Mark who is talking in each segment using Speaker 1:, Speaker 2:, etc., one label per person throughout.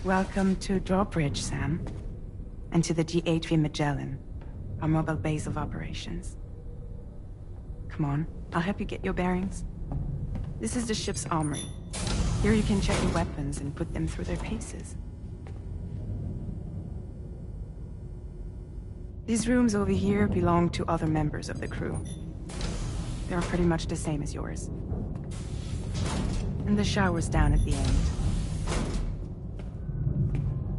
Speaker 1: Welcome to Drawbridge, Sam. And to the DHV Magellan, our mobile base of operations. Come on, I'll help you get your bearings. This is the ship's armory. Here you can check your weapons and put them through their paces. These rooms over here belong to other members of the crew. They're pretty much the same as yours. And the shower's down at the end.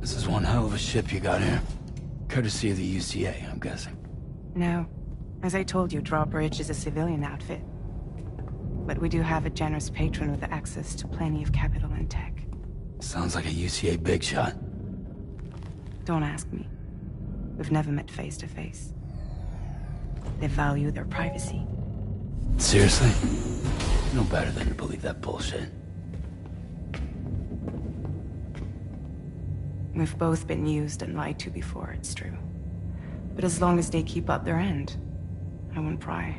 Speaker 2: This is one hell of a ship you got here. Courtesy of the UCA, I'm guessing.
Speaker 1: No. As I told you, Drawbridge is a civilian outfit. But we do have a generous patron with access to plenty of capital and tech.
Speaker 2: Sounds like a UCA big shot.
Speaker 1: Don't ask me. We've never met face to face. They value their privacy.
Speaker 2: Seriously? No better than to believe that bullshit.
Speaker 1: We've both been used and lied to before, it's true. But as long as they keep up their end, I won't pry.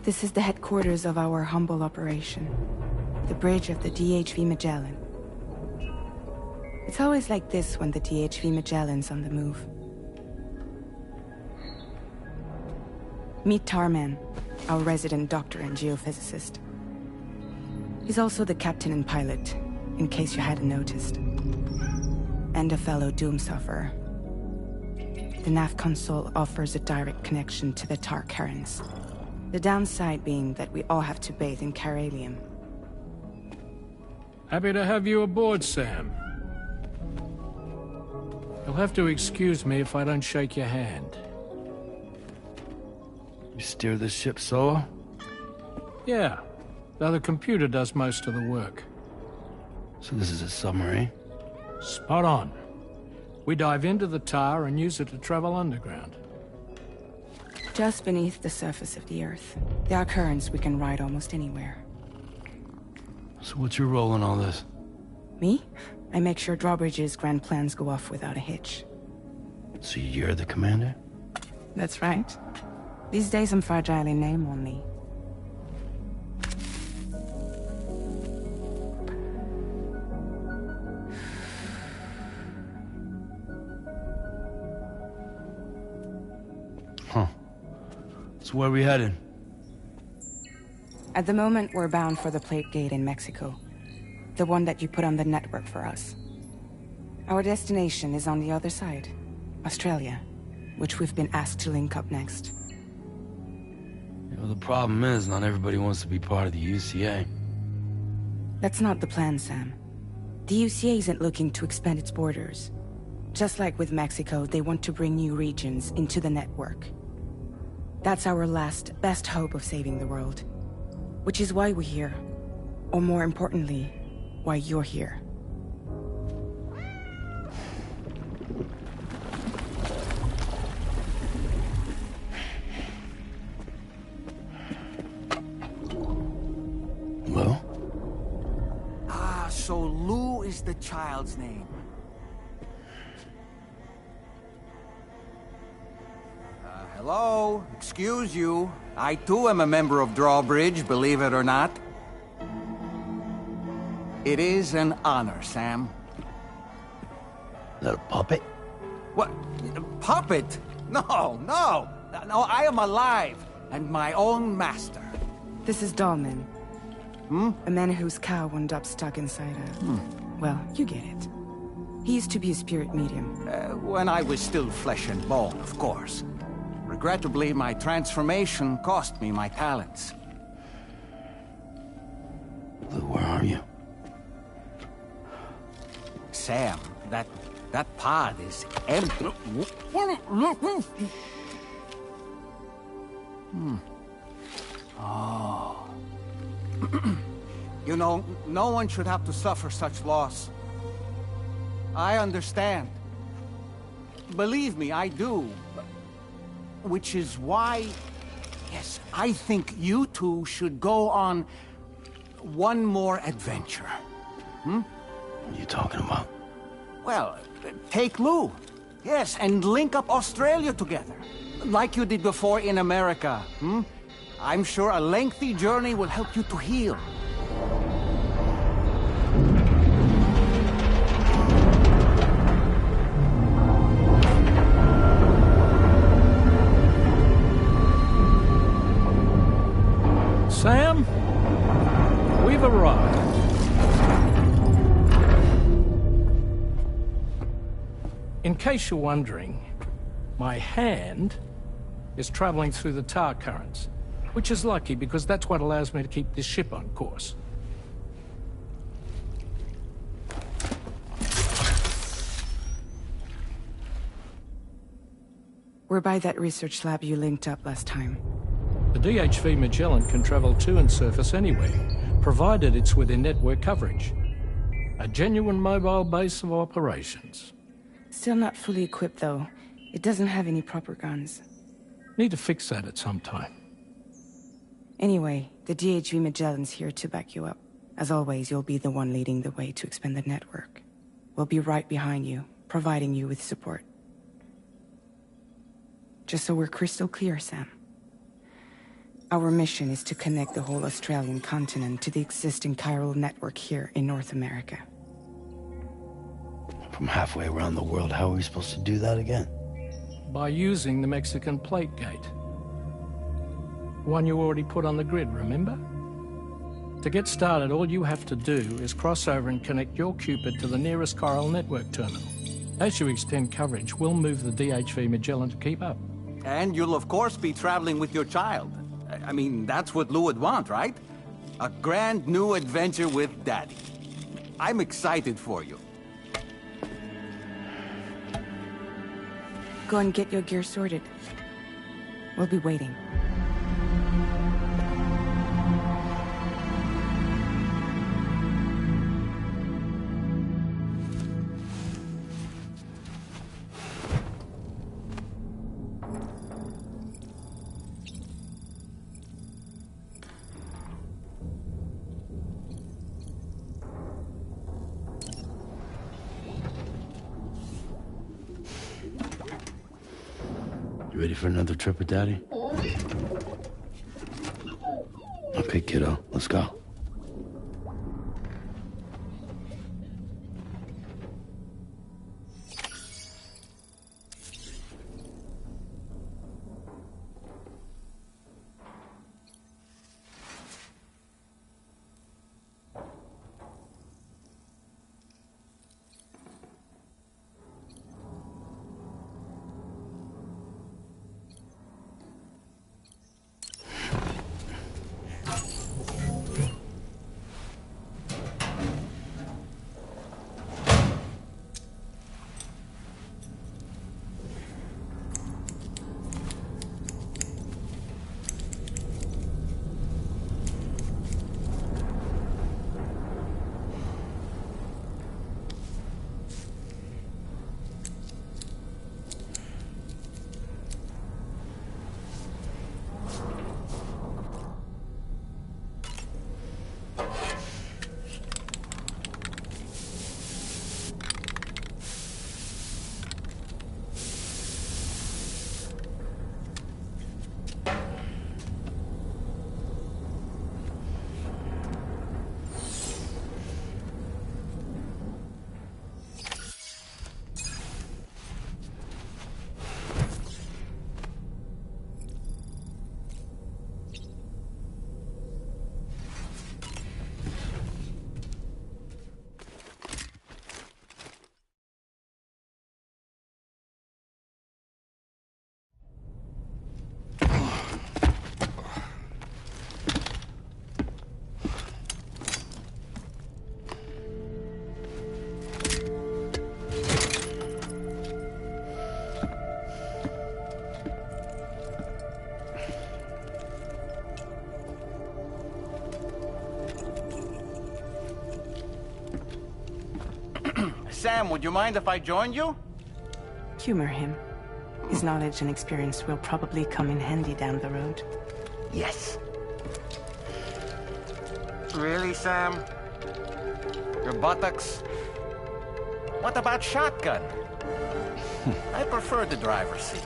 Speaker 1: This is the headquarters of our humble operation. The bridge of the DHV Magellan. It's always like this when the DHV Magellan's on the move. Meet Tarman, our resident doctor and geophysicist. He's also the captain and pilot, in case you hadn't noticed. And a fellow doom sufferer. The nav console offers a direct connection to the Tar currents. The downside being that we all have to bathe in Caralium.
Speaker 3: Happy to have you aboard, Sam. You'll have to excuse me if I don't shake your hand.
Speaker 2: You steer this ship solo?
Speaker 3: Yeah, though the computer does most of the work.
Speaker 2: So this is a submarine?
Speaker 3: Spot on. We dive into the Tar and use it to travel underground.
Speaker 1: Just beneath the surface of the Earth, there are currents we can ride almost anywhere.
Speaker 2: So what's your role in all this?
Speaker 1: Me? I make sure Drawbridge's grand plans go off without a hitch.
Speaker 2: So you're the commander?
Speaker 1: That's right. These days I'm fragile in name only.
Speaker 2: Huh. So where are we headed?
Speaker 1: At the moment, we're bound for the Plate Gate in Mexico. The one that you put on the network for us. Our destination is on the other side, Australia, which we've been asked to link up next.
Speaker 2: You know, the problem is, not everybody wants to be part of the UCA.
Speaker 1: That's not the plan, Sam. The UCA isn't looking to expand its borders. Just like with Mexico, they want to bring new regions into the network. That's our last, best hope of saving the world. Which is why we're here. Or more importantly, why you're here.
Speaker 2: Well?
Speaker 4: Ah, so Lou is the child's name. Hello? Excuse you. I too am a member of Drawbridge, believe it or not. It is an honor, Sam.
Speaker 2: Is that a puppet?
Speaker 4: What? A puppet? No, no! No, I am alive, and my own master.
Speaker 1: This is Dahlman. A man whose cow wound up stuck inside a... Well, you get it. He used to be a spirit medium.
Speaker 4: When I was still flesh and bone, of course. Regrettably, my transformation cost me my talents.
Speaker 2: Lou, where are you?
Speaker 4: Sam, that pod is empty. Oh. You know, no one should have to suffer such loss. I understand. Believe me, I do. Which is why, yes, I think you two should go on one more adventure.
Speaker 2: What are you talking about?
Speaker 4: Well, take Lou. Yes, and link up Australia together. Like you did before in America, I'm sure a lengthy journey will help you to heal.
Speaker 3: Sam, we've arrived. In case you're wondering, my hand is traveling through the tar currents, which is lucky because that's what allows me to keep this ship on course.
Speaker 1: We're by that research lab you linked up last time.
Speaker 3: The DHV Magellan can travel to and surface anywhere, provided it's within network coverage. A genuine mobile base of operations.
Speaker 1: Still not fully equipped, though. It doesn't have any proper guns.
Speaker 3: Need to fix that at some time.
Speaker 1: Anyway, the DHV Magellan's here to back you up. As always, you'll be the one leading the way to expand the network. We'll be right behind you, providing you with support. Just so we're crystal clear, Sam. Our mission is to connect the whole Australian continent to the existing chiral network here in North America.
Speaker 2: From halfway around the world, how are we supposed to do that again?
Speaker 3: By using the Mexican plate gate. One you already put on the grid, remember? To get started, all you have to do is cross over and connect your Cupid to the nearest chiral network terminal. As you extend coverage, we'll move the DHV Magellan to keep up.
Speaker 4: And you'll of course be traveling with your child. I mean, that's what Lou would want, right? A grand new adventure with Daddy. I'm excited for you.
Speaker 1: Go and get your gear sorted. We'll be waiting.
Speaker 2: You ready for another trip with Daddy? Okay, kiddo, let's go.
Speaker 4: Sam, would you mind if I joined you?
Speaker 1: Humor him. His knowledge and experience will probably come in handy down the road.
Speaker 4: Yes. Really, Sam? Your buttocks? What about shotgun? I prefer the driver's seat.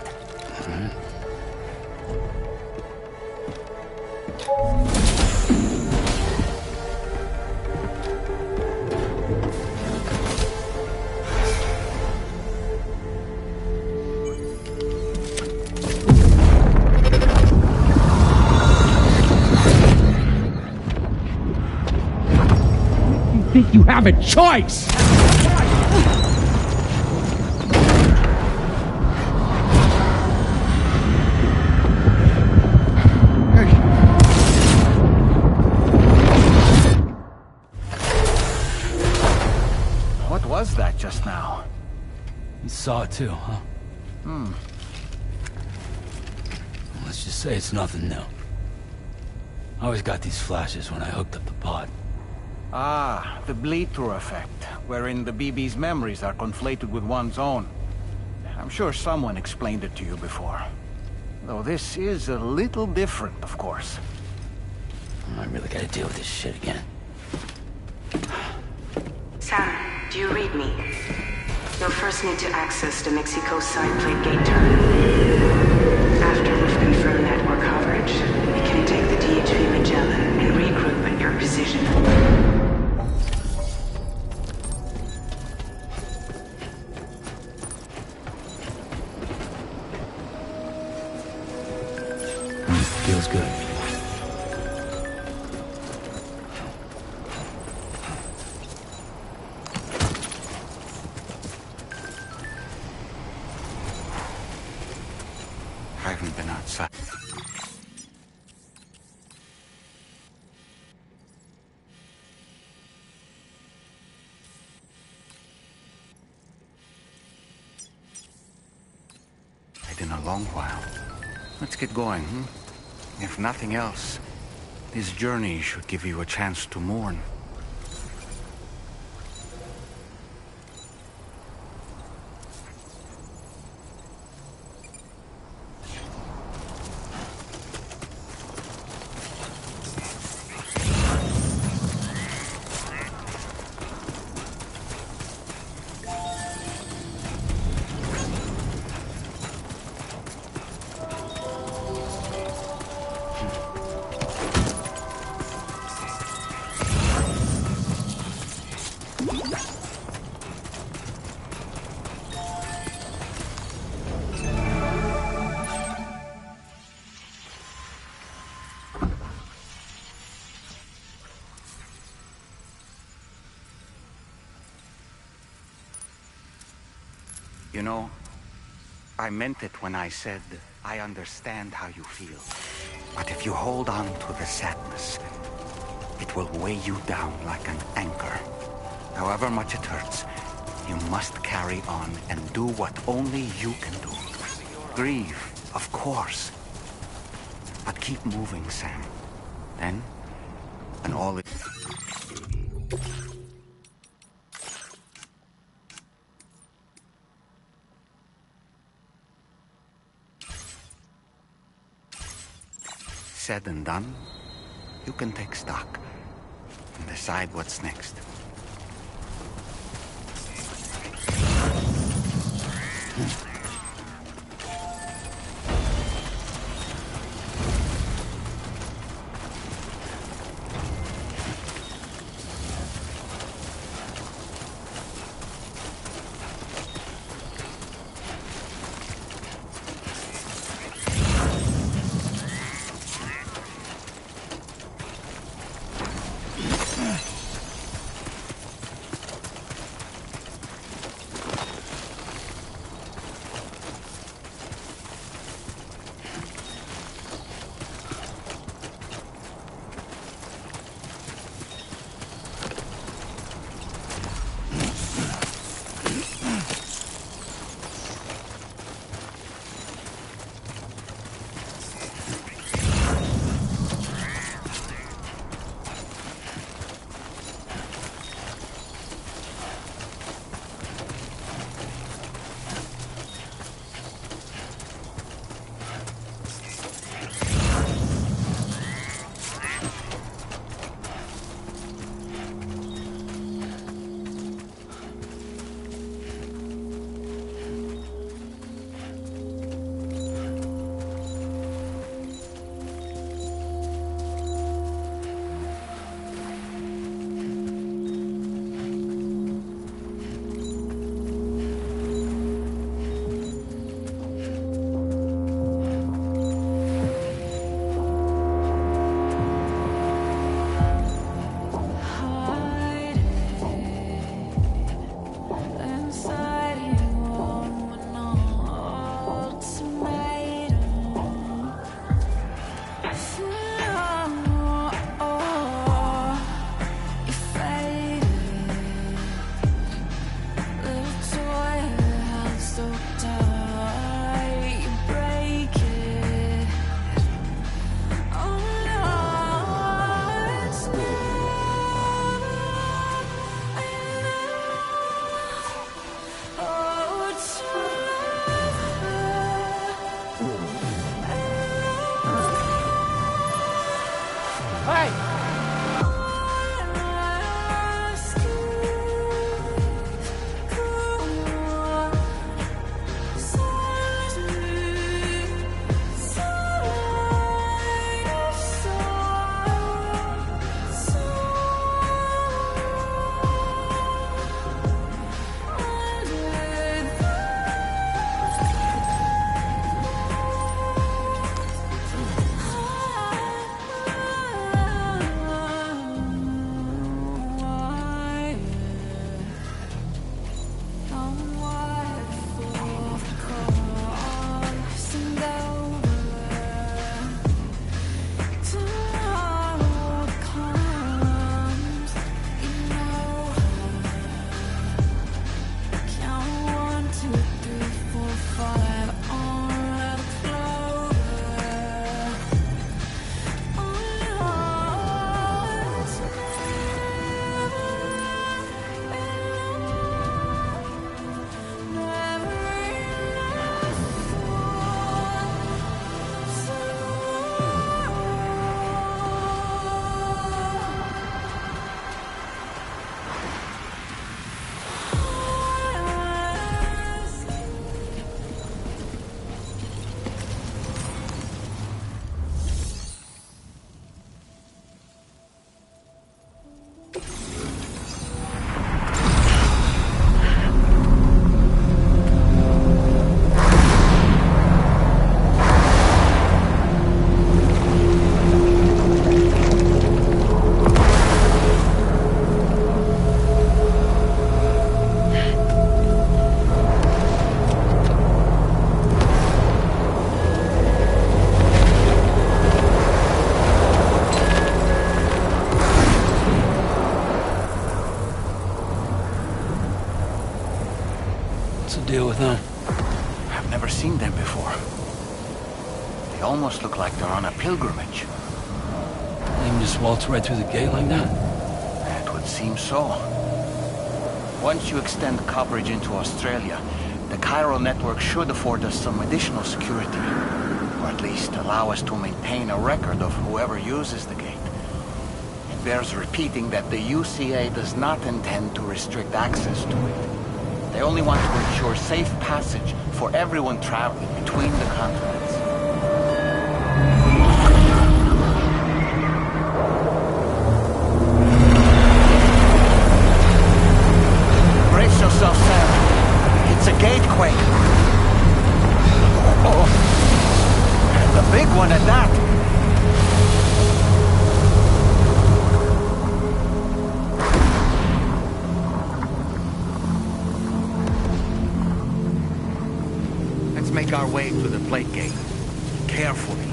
Speaker 3: Think you have a choice?
Speaker 4: What was that just now?
Speaker 2: You saw it too, huh? Let's just say it's nothing new. I always got these flashes when I hooked up the pod.
Speaker 4: Ah, the bleed-through effect, wherein the BB's memories are conflated with one's own. I'm sure someone explained it to you before. Though this is a little different, of course.
Speaker 2: I really gotta deal with this shit again.
Speaker 1: Sam, do you read me? You'll first need to access the Mexico side plate gate terminal. After we've confirmed network coverage, we can take the DHV Magellan and regroup at your position.
Speaker 2: Feels good.
Speaker 4: I haven't been outside. In a long while. Let's get going, If nothing else, this journey should give you a chance to mourn. You know, I meant it when I said, I understand how you feel. But if you hold on to the sadness, it will weigh you down like an anchor. However much it hurts, you must carry on and do what only you can do. Grieve, of course. But keep moving, Sam. Then, when all is... said and done, you can take stock and decide what's next.
Speaker 2: Deal with them.
Speaker 4: I've never seen them before. They almost look like they're on a pilgrimage.
Speaker 2: They can just waltz right through the gate like that?
Speaker 4: It would seem so. Once you extend coverage into Australia, the chiral network should afford us some additional security. Or at least allow us to maintain a record of whoever uses the gate. It bears repeating that the UCA does not intend to restrict access to it. They only want to ensure safe passage for everyone traveling between the continents. Brace yourself, Sam. It's a gatequake. Oh, and a big one at that. Make our way to the plate gate. Carefully.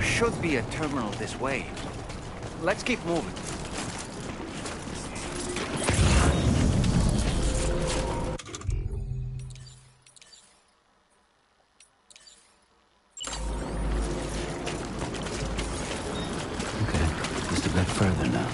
Speaker 4: should be a terminal this way. Let's keep moving.
Speaker 2: Okay, just a bit further now.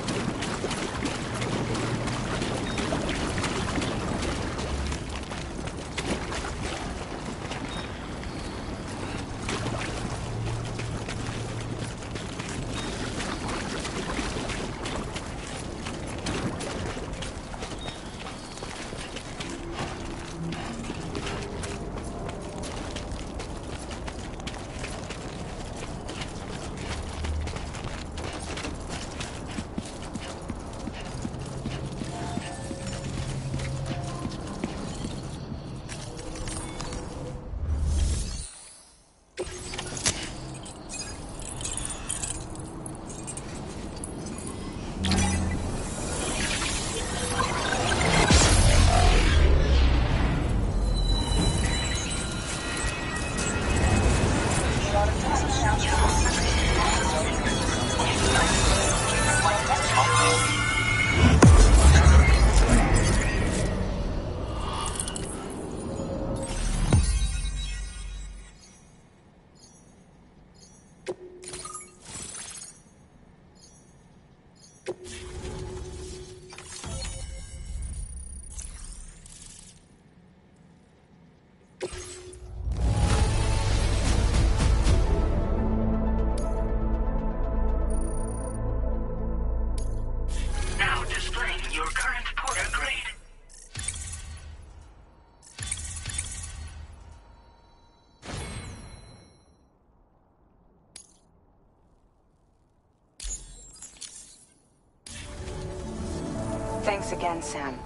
Speaker 1: Thanks again, Sam.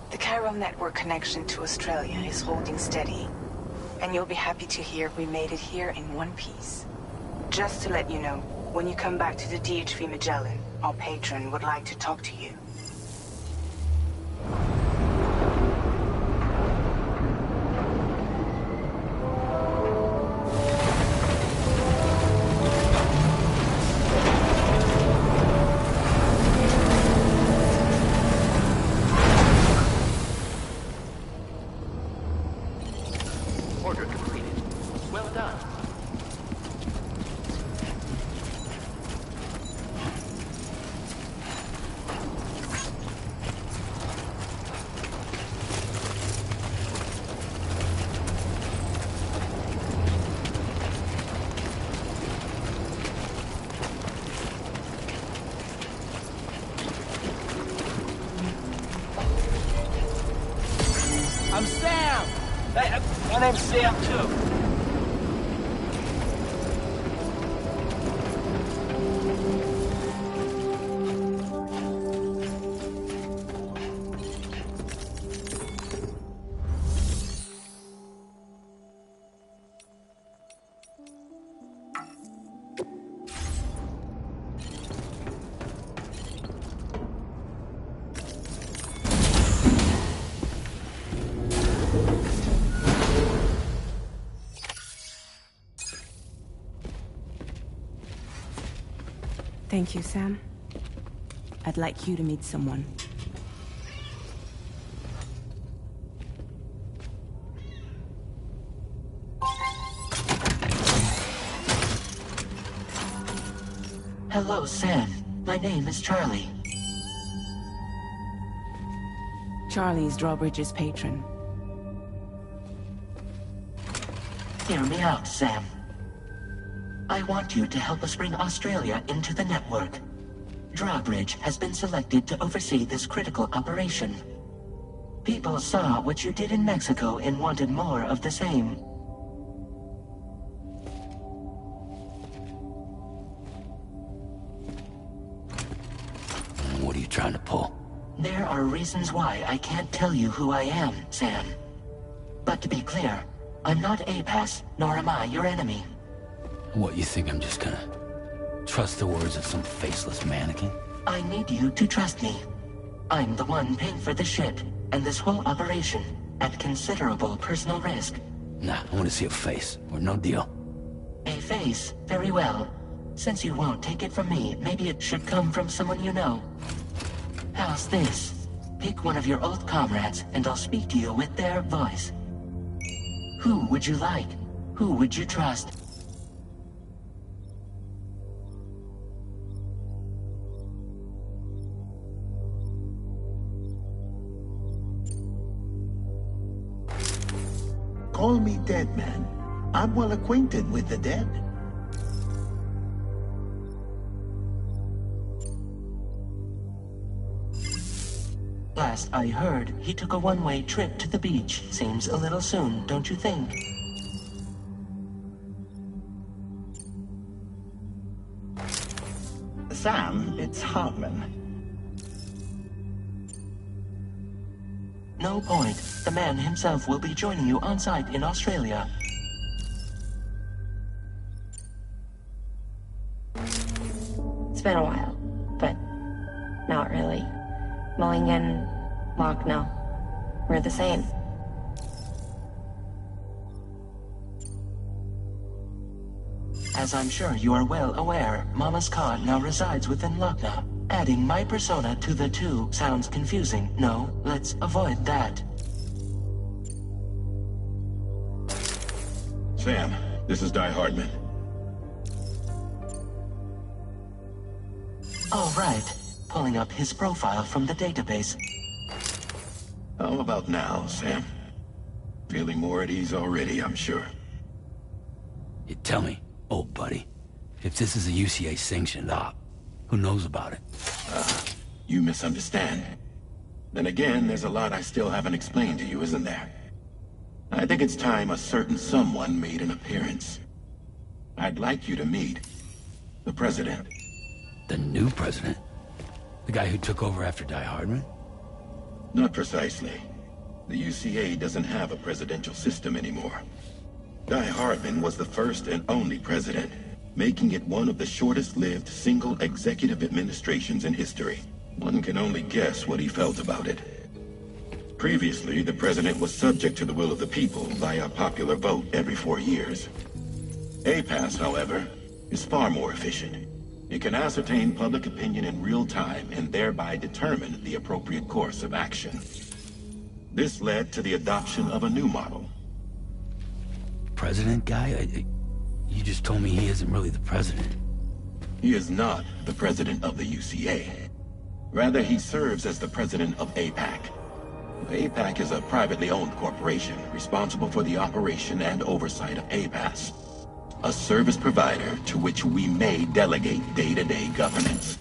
Speaker 1: The chiral network connection to Australia is holding steady. And you'll be happy to hear we made it here in one piece. Just to let you know, when you come back to the DHV Magellan, our patron would like to talk to you.
Speaker 4: I'm Sam!
Speaker 5: Hey, my name's Sam, too.
Speaker 1: Thank you, Sam. I'd like you to meet someone.
Speaker 6: Hello, Sam. My name is Charlie.
Speaker 1: Charlie's Drawbridge's patron.
Speaker 6: Hear me out, Sam. I want you to help us bring Australia into the network. Drawbridge has been selected to oversee this critical operation. People saw what you did in Mexico and wanted more of the same.
Speaker 2: What are you trying to pull?
Speaker 6: There are reasons why I can't tell you who I am, Sam. But to be clear, I'm not Ps, nor am I your enemy.
Speaker 2: What, you think I'm just gonna trust the words of some faceless mannequin?
Speaker 6: I need you to trust me. I'm the one paying for the ship, and this whole operation, at considerable personal risk.
Speaker 2: Nah, I want to see a face, or no deal.
Speaker 6: A face, very well. Since you won't take it from me, maybe it should come from someone you know. How's this? Pick one of your old comrades, and I'll speak to you with their voice. Who would you like? Who would you trust?
Speaker 7: Call me Dead Man. I'm well acquainted with the dead.
Speaker 6: Last I heard, he took a one-way trip to the beach. Seems a little soon, don't you think?
Speaker 7: Sam, it's Hartman.
Speaker 6: No point. The man himself will be joining you on site in Australia.
Speaker 8: It's been a while, but not really. Mulligan, Locke, no. We're the same.
Speaker 6: As I'm sure you are well aware, Mama's car now resides within Lochna. Adding my persona to the two sounds confusing. No, let's avoid that.
Speaker 9: Sam, this is Di Hardman.
Speaker 6: All right. Pulling up his profile from the database.
Speaker 9: How about now, Sam? Feeling more at ease already, I'm sure.
Speaker 2: You tell me, old buddy, if this is a UCA-sanctioned op, who knows about it?
Speaker 9: You misunderstand. Then again, there's a lot I still haven't explained to you, isn't there? I think it's time a certain someone made an appearance. I'd like you to meet the President.
Speaker 2: The new president? The guy who took over after Di Hardman?
Speaker 9: Not precisely. The UCA doesn't have a presidential system anymore. Di Hardman was the first and only president, making it one of the shortest-lived single executive administrations in history. One can only guess what he felt about it. Previously, the president was subject to the will of the people via popular vote every 4 years. Ps, however, is far more efficient. It can ascertain public opinion in real time and thereby determine the appropriate course of action. This led to the adoption of a new model.
Speaker 2: President guy? You just told me he isn't really the president.
Speaker 9: He is not the president of the UCA. Rather, he serves as the president of APAC. APAC is a privately owned corporation responsible for the operation and oversight of APAS, a service provider to which we may delegate day-to-day governance.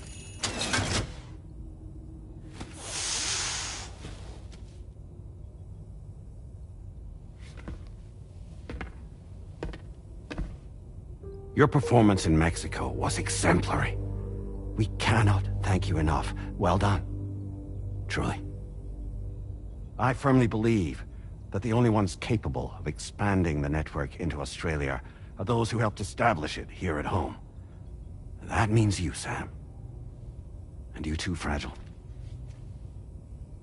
Speaker 10: Your performance in Mexico was exemplary. We cannot thank you enough. Well done. Truly. I firmly believe that the only ones capable of expanding the network into Australia are those who helped establish it here at home. That means you, Sam. And you too, Fragile.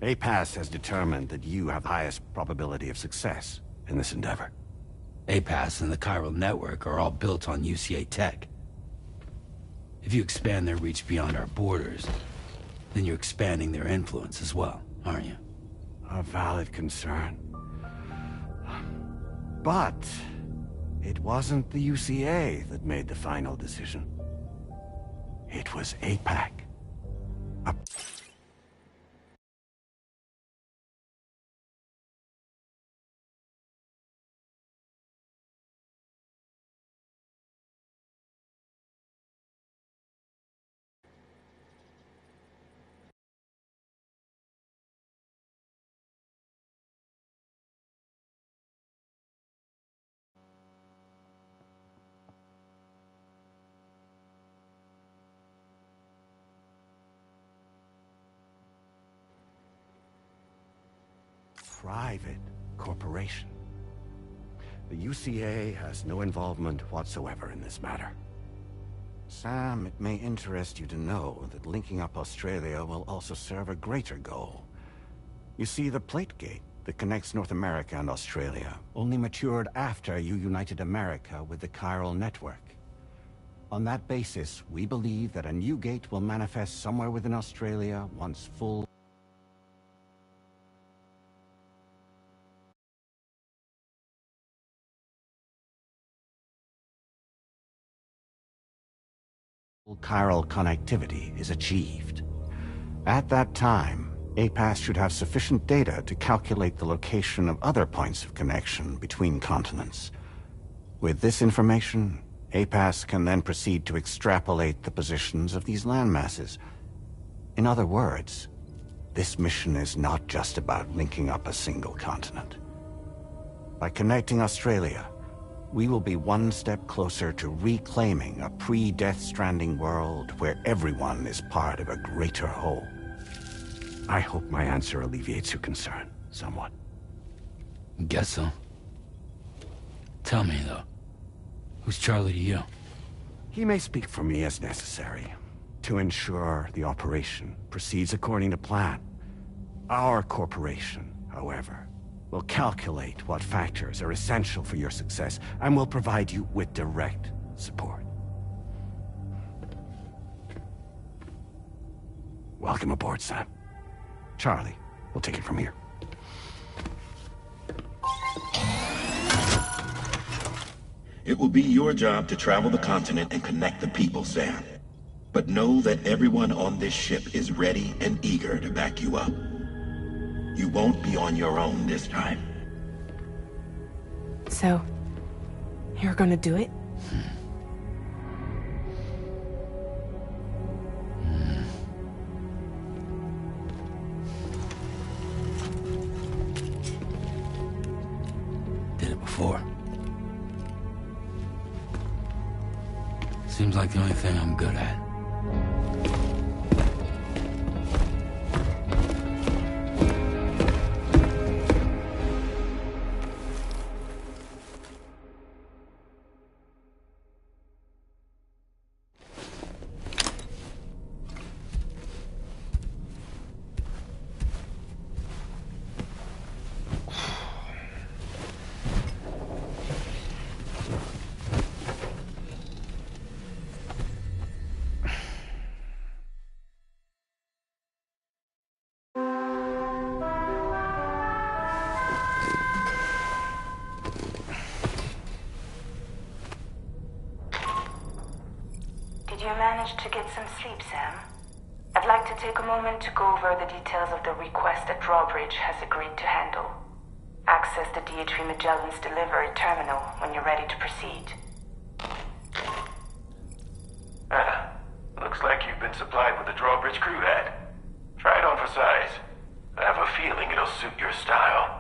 Speaker 10: APAS has determined that you have the highest probability of success in this endeavor.
Speaker 2: APAS and the chiral network are all built on UCA tech. If you expand their reach beyond our borders, then you're expanding their influence as well, aren't you?
Speaker 10: A valid concern. But it wasn't the UCA that made the final decision. It was APAC. Private corporation. The UCA has no involvement whatsoever in this matter. Sam, it may interest you to know that linking up Australia will also serve a greater goal. You see, the plate gate that connects North America and Australia only matured after you united America with the chiral network. On that basis, we believe that a new gate will manifest somewhere within Australia once full chiral connectivity is achieved. At that time, Ps should have sufficient data to calculate the location of other points of connection between continents. With this information, Ps can then proceed to extrapolate the positions of these landmasses. In other words, this mission is not just about linking up a single continent. By connecting Australia, we will be one step closer to reclaiming a pre-Death Stranding world where everyone is part of a greater whole. I hope my answer alleviates your concern somewhat.
Speaker 2: Guess so. Tell me, though, who's Charlie to you?
Speaker 10: He may speak for me as necessary to ensure the operation proceeds according to plan. Our corporation, however, will calculate what factors are essential for your success and will provide you with direct support. Welcome aboard, Sam. Charlie, we'll take it from here.
Speaker 9: It will be your job to travel the continent and connect the people, Sam. But know that everyone on this ship is ready and eager to back you up. You won't be on your own this time.
Speaker 1: So, you're gonna do it?
Speaker 2: Did it before. Seems like the only thing I'm good at.
Speaker 11: Did you manage to get some sleep, Sam? I'd like to take a moment to go over the details of the request that Drawbridge has agreed to handle. Access the DHV Magellan's delivery terminal when you're ready to proceed.
Speaker 12: Looks like you've been supplied with the Drawbridge crew hat. Try it on for size. I have a feeling it'll suit your style.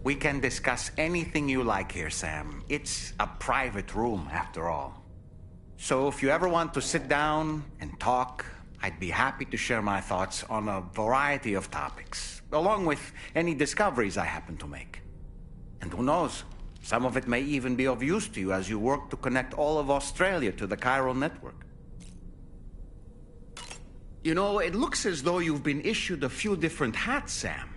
Speaker 4: We can discuss anything you like here, Sam. It's a private room, after all. So if you ever want to sit down and talk, I'd be happy to share my thoughts on a variety of topics, along with any discoveries I happen to make. And who knows, some of it may even be of use to you as you work to connect all of Australia to the chiral network. You know, it looks as though you've been issued a few different hats, Sam.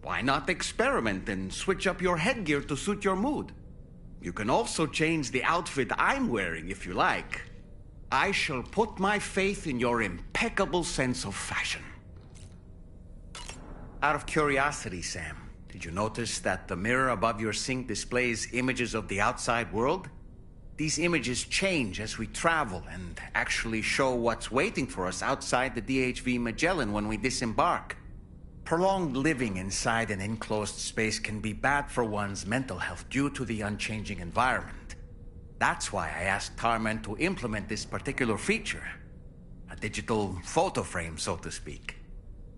Speaker 4: Why not experiment and switch up your headgear to suit your mood? You can also change the outfit I'm wearing if you like. I shall put my faith in your impeccable sense of fashion. Out of curiosity, Sam, did you notice that the mirror above your sink displays images of the outside world? These images change as we travel and actually show what's waiting for us outside the DHV Magellan when we disembark. Prolonged living inside an enclosed space can be bad for one's mental health due to the unchanging environment. That's why I asked Tarman to implement this particular feature. A digital photo frame, so to speak.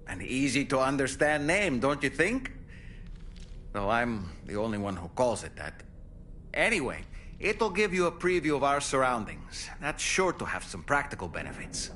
Speaker 4: An easy-to-understand name, don't you think? Though I'm the only one who calls it that. Anyway, it'll give you a preview of our surroundings. That's sure to have some practical benefits.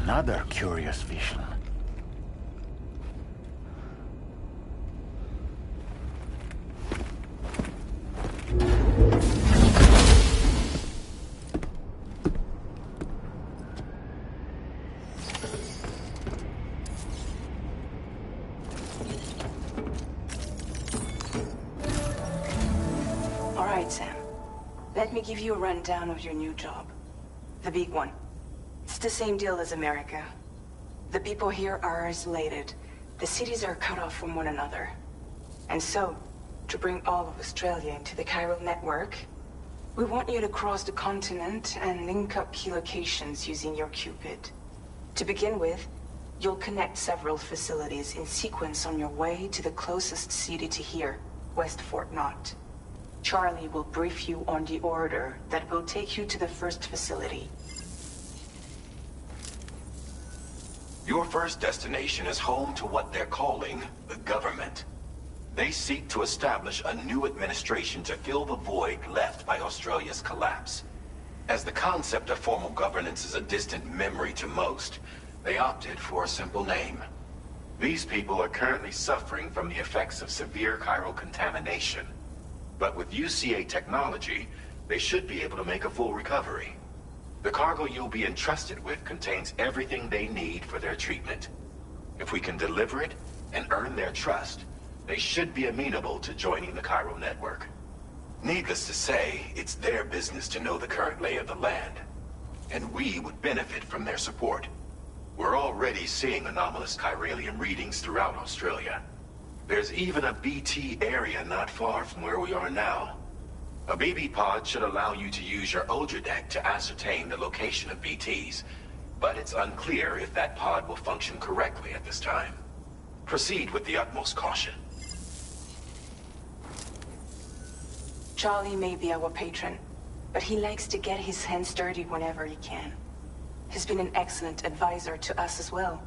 Speaker 12: Another curious vision.
Speaker 11: All right, Sam. Let me give you a rundown of your new job. The big one. It's the same deal as America. The people here are isolated. The cities are cut off from one another. And so, to bring all of Australia into the chiral network, we want you to cross the continent and link up key locations using your Cupid. To begin with, you'll connect several facilities in sequence on your way to the closest city to here, West Fort Knott. Charlie will brief you on the order that will take you to the first facility.
Speaker 12: Your first destination is home to what they're calling the government. They seek to establish a new administration to fill the void left by Australia's collapse. As the concept of formal governance is a distant memory to most, they opted for a simple name. These people are currently suffering from the effects of severe chiral contamination. But with UCA technology, they should be able to make a full recovery. The cargo you'll be entrusted with contains everything they need for their treatment. If we can deliver it and earn their trust, they should be amenable to joining the chiral network. Needless to say, it's their business to know the current lay of the land, and we would benefit from their support. We're already seeing anomalous chiralium readings throughout Australia. There's even a BT area not far from where we are now. A BB pod should allow you to use your Ultra deck to ascertain the location of BTs, but it's unclear if that pod will function correctly at this time. Proceed with the utmost caution.
Speaker 11: Charlie may be our patron, but he likes to get his hands dirty whenever he can. He's been an excellent advisor to us as well.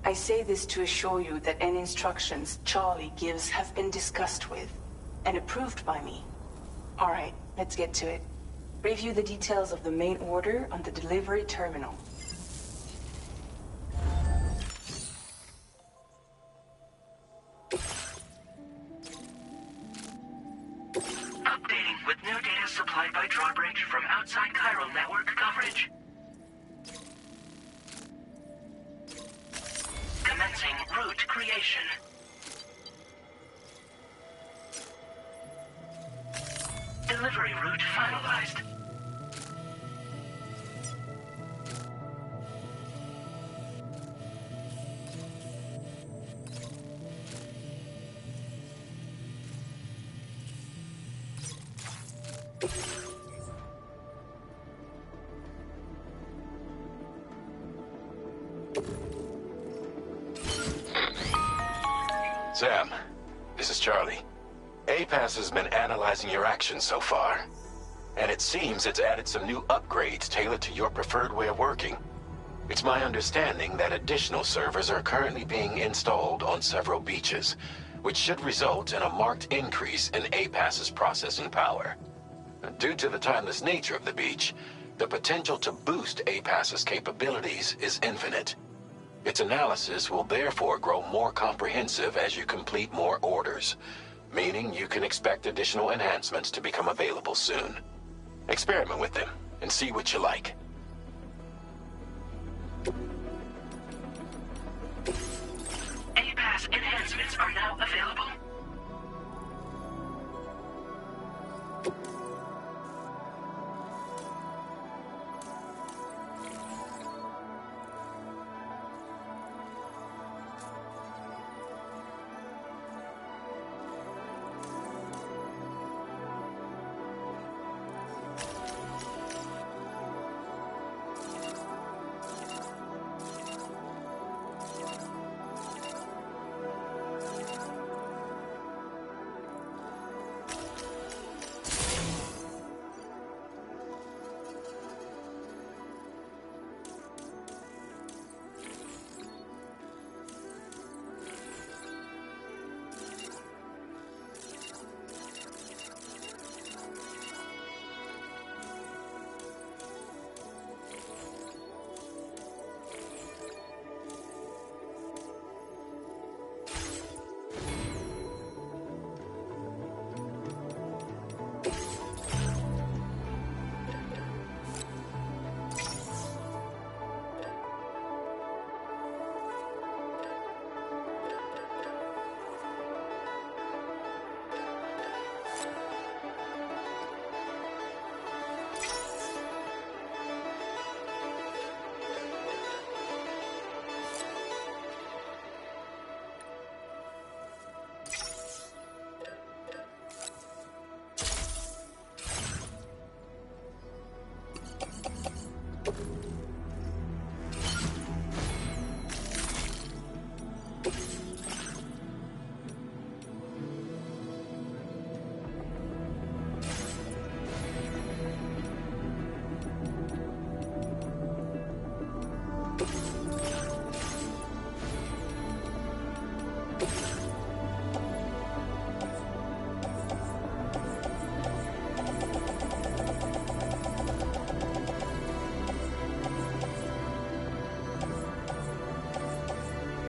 Speaker 11: I say this to assure you that any instructions Charlie gives have been discussed with and approved by me. Alright, let's get to it. Review the details of the main order on the delivery terminal.
Speaker 6: Updating with new data supplied by Drawbridge from outside chiral network coverage. Commencing route creation. Delivery route finalized.
Speaker 12: Sam, this is Charlie. Ps5 has been analyzing your actions so far, and it seems it's added some new upgrades tailored to your preferred way of working. It's my understanding that additional servers are currently being installed on several beaches, which should result in a marked increase in Ps5's processing power. Due to the timeless nature of the beach, the potential to boost Ps5's capabilities is infinite. Its analysis will therefore grow more comprehensive as you complete more orders, meaning you can expect additional enhancements to become available soon. Experiment with them and see what you like.